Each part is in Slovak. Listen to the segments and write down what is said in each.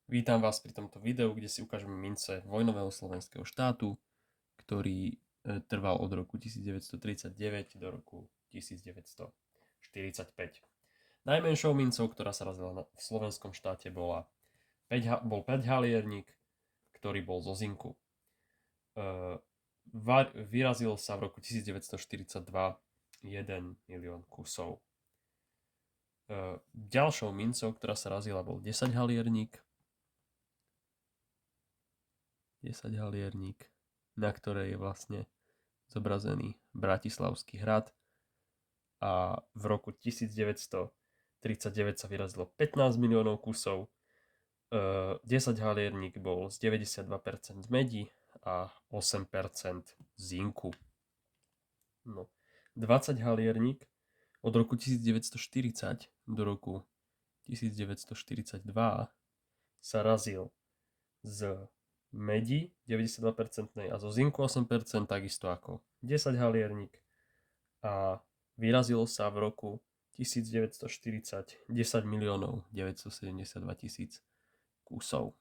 Vítam vás pri tomto videu, kde si ukážeme mince vojnového slovenského štátu, ktorý trval od roku 1939 do roku 1945. Najmenšou mincov, ktorá sa razila v slovenskom štáte, bol 5-halierník, ktorý bol zo zinku. Vyrazil sa v roku 1942 1 milión kusov. Ďalšou mincov, ktorá sa razila, bol 10-halierník, na ktorej je vlastne zobrazený Bratislavský hrad, a v roku 1939 sa vyrazilo 15 miliónov kusov. 10-halierník bol z 92% medi a 8% zinku. 20-halierník od roku 1940 do roku 1942 sa razil z medi 92% a zo zinku 8%, takisto ako 10-halierník, a vyrazilo sa v roku 1940 10 miliónov 972 tisíc kusov.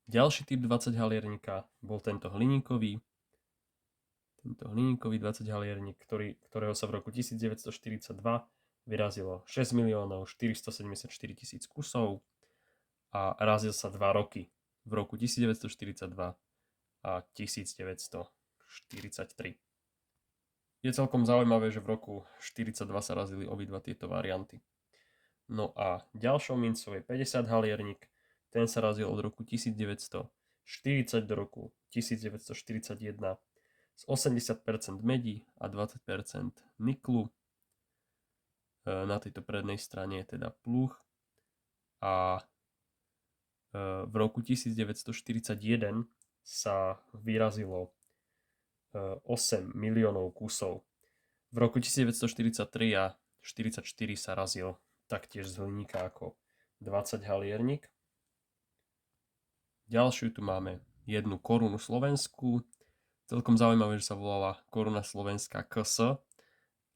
Ďalší typ 20-halierníka bol tento hliníkový 20-halierník, ktorého sa v roku 1942 vyrazilo 6 miliónov 474 tisíc kusov a razil sa 2 roky, v roku 1942 a 1943. Je celkom zaujímavé, že v roku 1942 sa razili obidva tieto varianty. No a ďalšou mincov je 50-halierník. Ten sa razil od roku 1940 do roku 1941 z 80% medí a 20% niklu. Na tejto prednej strane je teda pluh. A v roku 1941 sa vyrazilo 8 miliónov kusov. V roku 1943 a 1944 sa razil taktiež z hliníka ako 20-halierník. Ďalšiu tu máme jednu korunu slovenskú. Celkom zaujímavé, že sa volala koruna slovenská KS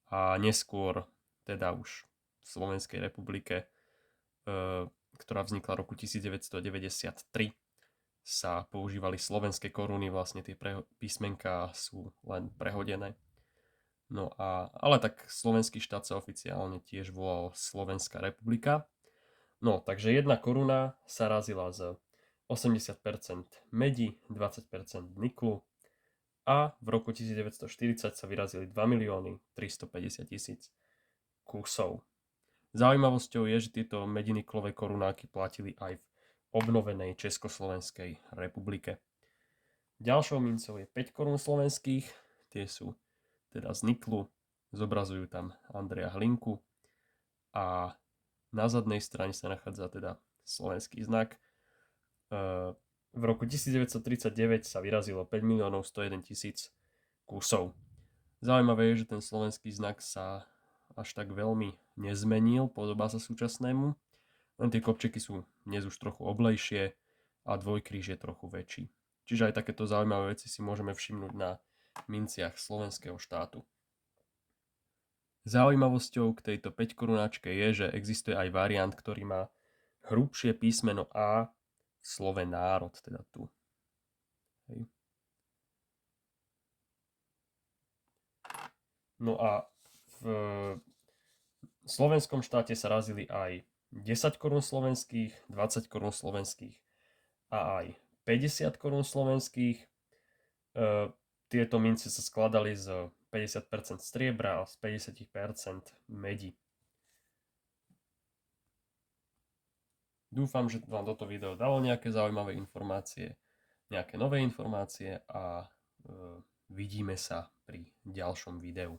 a neskôr teda už v Slovenskej republike, ktorá vznikla v roku 1993, sa používali slovenské koruny, vlastne tie písmenká sú len prehodené. Ale tak slovenský štát sa oficiálne tiež volal Slovenská republika. Takže jedna koruna sa razila z 80% medi, 20% niklu a v roku 1940 sa vyrazili 2 milióny 350 tisíc kusov. Zaujímavosťou je, že tieto mediniklové korunáky platili aj v obnovenej Československej republike. Ďalšou mincov je 5 korún slovenských. Tie sú teda z niklu, zobrazujú tam Andreja Hlinku a na zadnej strane sa nachádza teda slovenský znak. V roku 1939 sa vyrazilo 5 miliónov 101 tisíc kusov. Zaujímavé je, že ten slovenský znak sa až tak veľmi nezmenil, podobá sa súčasnému, len tie kopčeky sú dnes už trochu oblejšie a dvojkríž je trochu väčší. Čiže aj takéto zaujímavé veci si môžeme všimnúť na minciach slovenského štátu. Zaujímavosťou k tejto 5 korunáčke je, že existuje aj variant, ktorý má hrubšie písmeno A v slove národ, teda tu. Hej. No a v slovenskom štáte sa razili aj 10 korún slovenských, 20 korún slovenských a aj 50 korún slovenských. Tieto mince sa skladali z 50% striebra a z 50% medi. Dúfam, že vám toto video dalo nejaké zaujímavé informácie, nejaké nové informácie a vidíme sa pri ďalšom videu.